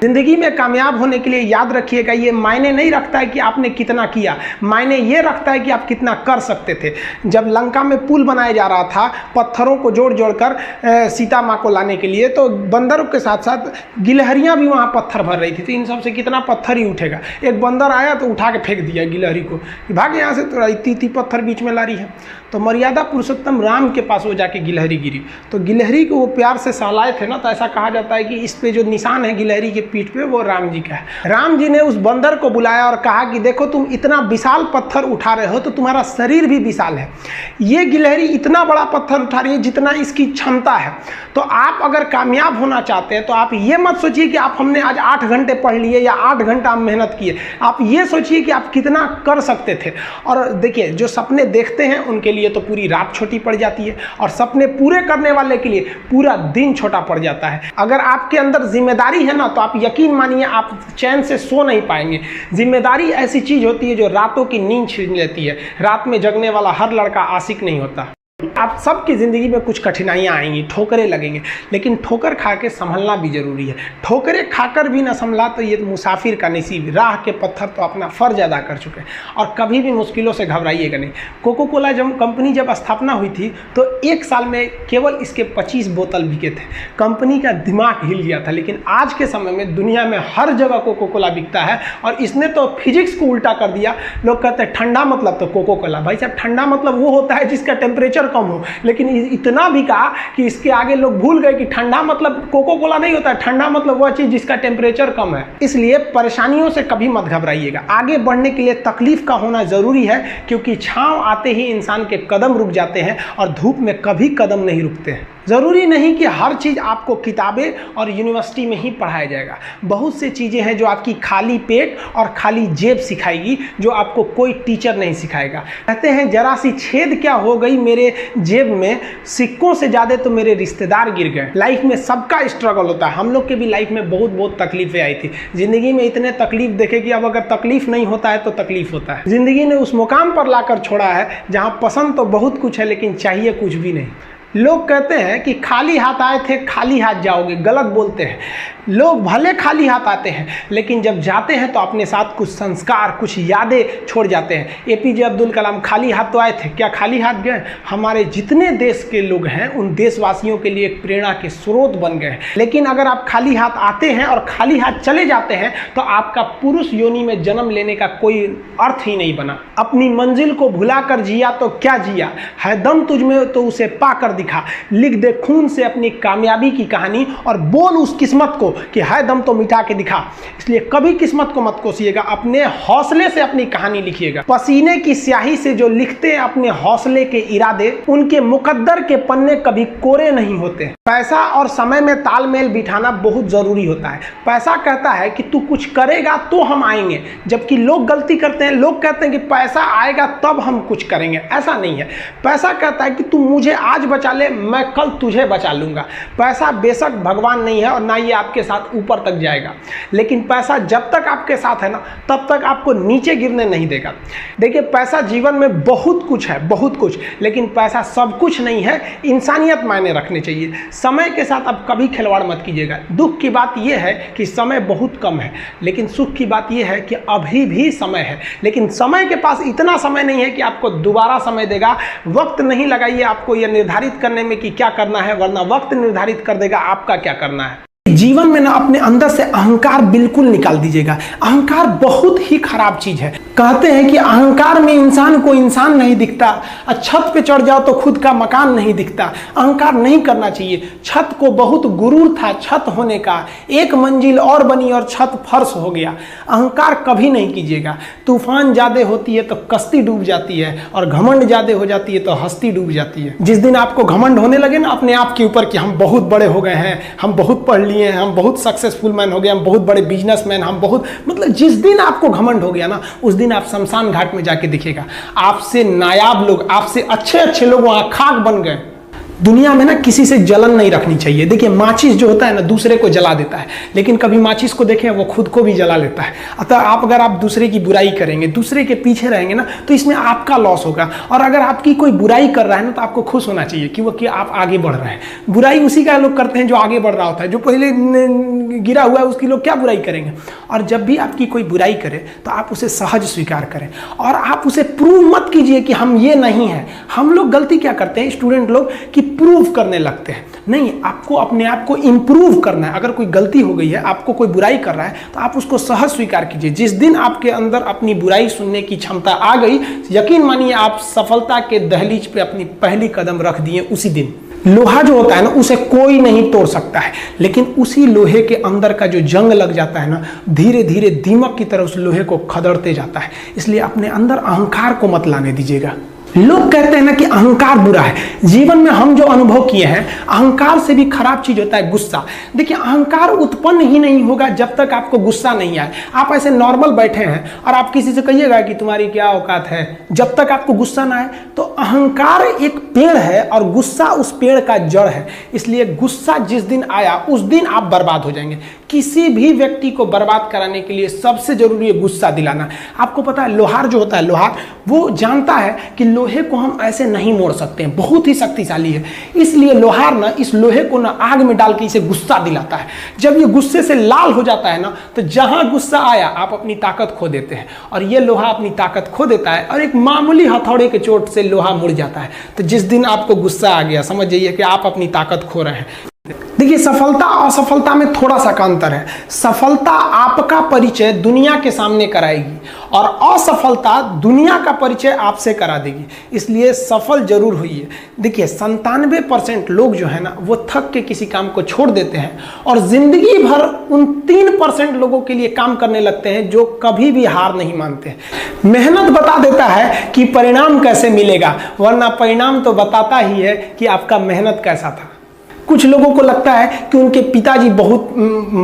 जिंदगी में कामयाब होने के लिए याद रखिएगा, ये मायने नहीं रखता है कि आपने कितना किया, मायने ये रखता है कि आप कितना कर सकते थे। जब लंका में पुल बनाया जा रहा था पत्थरों को जोड़ जोड़कर सीता माँ को लाने के लिए, तो बंदरों के साथ साथ गिलहरियाँ भी वहाँ पत्थर भर रही थी। तो इन सब से कितना पत्थर ही उठेगा। एक बंदर आया तो उठा के फेंक दिया गिलहरी को, भाग यहाँ से, तो इतनी पत्थर बीच में ला रही है। तो मर्यादा पुरुषोत्तम राम के पास वो जाके गिलहरी गिरी, तो गिलहरी को वो प्यार से सहलाए थे ना, तो ऐसा कहा जाता है कि इस पे जो निशान है गिलहरी के पीठ पे वो राम जी का है। राम जी ने उस बंदर को बुलाया और कहा कि देखो तुम इतना विशाल पत्थर उठा रहे हो तो तुम्हारा शरीर भी विशाल है, ये गिलहरी इतना बड़ा पत्थर उठा रही है जितना इसकी क्षमता है। तो आप अगर कामयाब होना चाहते हैं तो आप ये मत सोचिए कि आप हमने आज 8 घंटे पढ़ लिए या 8 घंटा मेहनत किए, आप ये सोचिए कि आप कितना कर सकते थे। और देखिए जो सपने देखते हैं उनके लिए तो पूरी रात छोटी पड़ जाती है, और सपने पूरे करने वाले के लिए पूरा दिन छोटा पड़ जाता है। अगर आपके अंदर जिम्मेदारी है ना, तो आप यकीन मानिए आप चैन से सो नहीं पाएंगे। जिम्मेदारी ऐसी चीज होती है जो रातों की नींद छीन लेती है। रात में जगने वाला हर लड़का आशिक नहीं होता। आप सबकी ज़िंदगी में कुछ कठिनाइयाँ आएंगी, ठोकरें लगेंगे, लेकिन ठोकर खा के संभलना भी ज़रूरी है। ठोकरें खाकर भी ना संभला तो ये मुसाफिर का नसीब। राह के पत्थर तो अपना फ़र्ज अदा कर चुके हैं, और कभी भी मुश्किलों से घबराइएगा नहीं। कोको कोला कंपनी जब स्थापना हुई थी तो 1 साल में केवल इसके 25 बोतल बिके थे। कंपनी का दिमाग हिल गया था। लेकिन आज के समय में दुनिया में हर जगह कोको कोला बिकता है, और इसने तो फिजिक्स को उल्टा कर दिया। लोग कहते हैं ठंडा मतलब तो कोको कोला। भाई साहब, ठंडा मतलब वो होता है जिसका टेम्परेचर कम हो, लेकिन इतना भी कहा कि इसके आगे लोग भूल गए कि ठंडा मतलब कोको कोला नहीं होता है, ठंडा मतलब वह चीज जिसका टेम्परेचर कम है। इसलिए परेशानियों से कभी मत घबराइएगा। आगे बढ़ने के लिए तकलीफ का होना जरूरी है, क्योंकि छांव आते ही इंसान के कदम रुक जाते हैं और धूप में कभी कदम नहीं रुकते हैं। ज़रूरी नहीं कि हर चीज़ आपको किताबें और यूनिवर्सिटी में ही पढ़ाया जाएगा। बहुत से चीज़ें हैं जो आपकी खाली पेट और खाली जेब सिखाएगी, जो आपको कोई टीचर नहीं सिखाएगा। कहते हैं जरा सी छेद क्या हो गई मेरे जेब में, सिक्कों से ज़्यादा तो मेरे रिश्तेदार गिर गए। लाइफ में सबका स्ट्रगल होता है। हम लोग के भी लाइफ में बहुत तकलीफें आई थी। ज़िंदगी में इतने तकलीफ देखे कि अब अगर तकलीफ नहीं होता है तो तकलीफ होता है। ज़िंदगी ने उस मुकाम पर लाकर छोड़ा है जहाँ पसंद तो बहुत कुछ है लेकिन चाहिए कुछ भी नहीं। लोग कहते हैं कि खाली हाथ आए थे खाली हाथ जाओगे, गलत बोलते हैं। लोग भले खाली हाथ आते हैं, लेकिन जब जाते हैं तो अपने साथ कुछ संस्कार, कुछ यादें छोड़ जाते हैं। एपीजे अब्दुल कलाम खाली हाथ तो आए थे, क्या खाली हाथ गए? हमारे जितने देश के लोग हैं उन देशवासियों के लिए एक प्रेरणा के स्रोत बन गए। लेकिन अगर आप खाली हाथ आते हैं और खाली हाथ चले जाते हैं तो आपका पुरुष योनि में जन्म लेने का कोई अर्थ ही नहीं बना। अपनी मंजिल को भुला कर जिया तो क्या जिया, है दम तुझ में तो उसे पाकर दिखा। लिख दे खून से अपनी कामयाबी की कहानी और बोल उस किस्मत को कि है दम तो मिटा के दिखा। इसलिए कभी किस्मत को मत कोसिएगा, अपने हौसले से अपनी कहानी लिखिएगा। पसीने की स्याही से जो लिखते हैं अपने हौसले के इरादे, उनके मुकद्दर के पन्ने कभी कोरे नहीं होते। पैसा और समय में तालमेल बिठाना बहुत जरूरी होता है। पैसा कहता है कि तू कुछ करेगा तो हम आएंगे, जबकि लोग गलती करते हैं। लोग कहते हैं कि पैसा आएगा तब हम कुछ करेंगे। ऐसा नहीं है। पैसा कहता है कि तू मुझे आज बचा ले, मैं कल तुझे बचा लूंगा। पैसा बेशक भगवान नहीं है और ना ये आपके साथ ऊपर तक जाएगा, लेकिन पैसा जब तक आपके साथ है ना तब तक आपको नीचे गिरने नहीं देगा। देखिए पैसा जीवन में बहुत कुछ है, बहुत कुछ, लेकिन पैसा सब कुछ नहीं है। इंसानियत मायने रखने चाहिए। समय के साथ आप कभी खिलवाड़ मत कीजिएगा। दुख की बात यह है कि समय बहुत कम है, लेकिन सुख की बात यह है कि अभी भी समय है। लेकिन समय के पास इतना समय नहीं है कि आपको दोबारा समय देगा। वक्त नहीं लगाइए आपको यह निर्धारित करने में कि क्या करना है, वरना वक्त निर्धारित कर देगा आपका क्या करना है। जीवन में ना अपने अंदर से अहंकार बिल्कुल निकाल दीजिएगा। अहंकार बहुत ही खराब चीज है। कहते हैं कि अहंकार में इंसान को इंसान नहीं दिखता, छत पे चढ़ जाओ तो खुद का मकान नहीं दिखता। अहंकार नहीं करना चाहिए। छत को बहुत गुरूर था छत होने का, एक मंजिल और बनी और छत फर्श हो गया। अहंकार कभी नहीं कीजिएगा। तूफान ज्यादा होती है तो कश्ती डूब जाती है, और घमंड ज्यादा हो जाती है तो हस्ती डूब जाती है। जिस दिन आपको घमंड होने लगे ना अपने आप के ऊपर कि हम बहुत बड़े हो गए हैं, हम बहुत पढ़ लिए, हम बहुत सक्सेसफुल मैन हो गए, हम बहुत बड़े बिजनेसमैन, हम बहुत, मतलब जिस दिन आपको घमंड हो गया ना उस दिन आप शमशान घाट में जाके दिखेगा आपसे नायाब लोग, आपसे अच्छे अच्छे लोग वहां खाक बन गए। दुनिया में ना किसी से जलन नहीं रखनी चाहिए। देखिए माचिस जो होता है ना दूसरे को जला देता है, लेकिन कभी माचिस को देखें वो खुद को भी जला लेता है। अतः अगर आप दूसरे की बुराई करेंगे, दूसरे के पीछे रहेंगे ना, तो इसमें आपका लॉस होगा। और अगर आपकी कोई बुराई कर रहा है ना तो आपको खुश होना चाहिए कि आप आगे बढ़ रहे हैं। बुराई उसी का लोग करते हैं जो आगे बढ़ रहा होता है, जो पहले गिरा हुआ है उसकी लोग क्या बुराई करेंगे। और जब भी आपकी कोई बुराई करे तो आप उसे सहज स्वीकार करें और आप उसे प्रूव मत कीजिए कि हम ये नहीं है। हम लोग गलती क्या करते हैं स्टूडेंट लोग कि प्रूव करने लगते हैं। नहीं, आपको अपने आप को इंप्रूव करना है। अगर कोई गलती हो गई है, आपको कोई बुराई कर रहा है, तो आप उसको सहज स्वीकार कीजिए। जिस दिन आपके अंदर अपनी बुराई सुनने की क्षमता आ गई, यकीन मानिए आप सफलता के दहलीज पे अपनी पहली कदम रख दिए उसी दिन। लोहा जो होता है ना उसे कोई नहीं तोड़ सकता है, लेकिन उसी लोहे के अंदर का जो जंग लग जाता है ना, धीरे धीरे दीमक की तरह उस लोहे को खदड़ते जाता है। इसलिए अपने अंदर अहंकार को मत लाने दीजिएगा। लोग कहते हैं ना कि अहंकार बुरा है। जीवन में हम जो अनुभव किए हैं, अहंकार से भी खराब चीज होता है गुस्सा। देखिए अहंकार उत्पन्न ही नहीं होगा जब तक आपको गुस्सा नहीं आए। आप ऐसे नॉर्मल बैठे हैं और आप किसी से कहिएगा कि तुम्हारी क्या औकात है, जब तक आपको गुस्सा ना आए। तो अहंकार एक पेड़ है और गुस्सा उस पेड़ का जड़ है। इसलिए गुस्सा जिस दिन आया उस दिन आप बर्बाद हो जाएंगे। किसी भी व्यक्ति को बर्बाद कराने के लिए सबसे जरूरी है गुस्सा दिलाना। आपको पता है लोहार जो होता है, लोहार वो जानता है कि लोहे को हम ऐसे नहीं मोड़ सकते हैं, बहुत ही शक्तिशाली है। इसलिए लोहार ना इस लोहे को ना आग में डाल के इसे गुस्सा दिलाता है। जब ये गुस्से से लाल हो जाता है ना, तो जहां गुस्सा आया आप अपनी ताकत खो देते हैं। और ये लोहा अपनी ताकत खो देता है और एक मामूली हथौड़े के चोट से लोहा मुड़ जाता है। तो जिस दिन आपको गुस्सा आ गया, समझ जाइए कि आप अपनी ताकत खो रहे हैं। देखिए सफलता और असफलता में थोड़ा सा का अंतर है। सफलता आपका परिचय दुनिया के सामने कराएगी और असफलता दुनिया का परिचय आपसे करा देगी। इसलिए सफल जरूर होइए। देखिए 97% लोग जो है ना वो थक के किसी काम को छोड़ देते हैं और जिंदगी भर उन 3% लोगों के लिए काम करने लगते हैं जो कभी भी हार नहीं मानते। मेहनत बता देता है कि परिणाम कैसे मिलेगा, वरना परिणाम तो बताता ही है कि आपका मेहनत कैसा था। कुछ लोगों को लगता है कि उनके पिताजी बहुत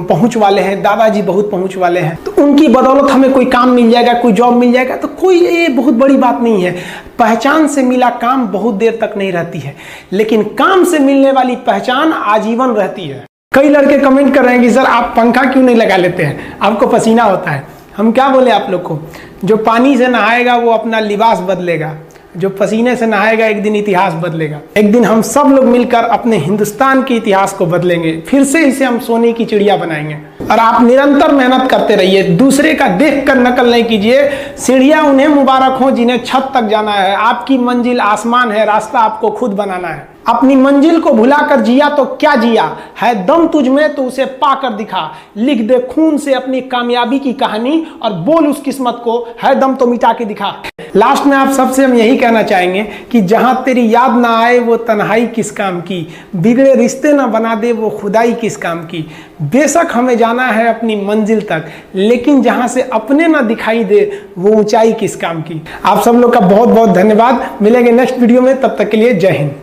पहुंच वाले हैं, दादाजी बहुत पहुंच वाले हैं, तो उनकी बदौलत हमें कोई काम मिल जाएगा, कोई जॉब मिल जाएगा। तो कोई ये बहुत बड़ी बात नहीं है। पहचान से मिला काम बहुत देर तक नहीं रहती है, लेकिन काम से मिलने वाली पहचान आजीवन रहती है। कई लड़के कमेंट कर रहे हैं कि सर आप पंखा क्यों नहीं लगा लेते हैं, आपको पसीना होता है। हम क्या बोले आप लोग को, जो पानी से नहाएगा वो अपना लिबास बदलेगा, जो पसीने से नहाएगा एक दिन इतिहास बदलेगा। एक दिन हम सब लोग मिलकर अपने हिंदुस्तान के इतिहास को बदलेंगे, फिर से इसे हम सोने की चिड़िया बनाएंगे। और आप निरंतर मेहनत करते रहिए, दूसरे का देख कर नकल नहीं कीजिए। सीढ़ियां उन्हें मुबारक हो जिन्हें छत तक जाना है। आपकी मंजिल आसमान है, रास्ता आपको खुद बनाना है। अपनी मंजिल को भुलाकर जिया तो क्या जिया, है दम तुझ में तो उसे पाकर दिखा। लिख दे खून से अपनी कामयाबी की कहानी और बोल उस किस्मत को, है दम तो मिटा के दिखा। लास्ट में आप सबसे हम यही कहना चाहेंगे कि जहां तेरी याद ना आए वो तन्हाई किस काम की, बिगड़े रिश्ते ना बना दे वो खुदाई किस काम की। बेशक हमें जाना है अपनी मंजिल तक, लेकिन जहां से अपने ना दिखाई दे वो ऊंचाई किस काम की। आप सब लोग का बहुत बहुत धन्यवाद। मिलेंगे नेक्स्ट वीडियो में, तब तक के लिए जय हिंद।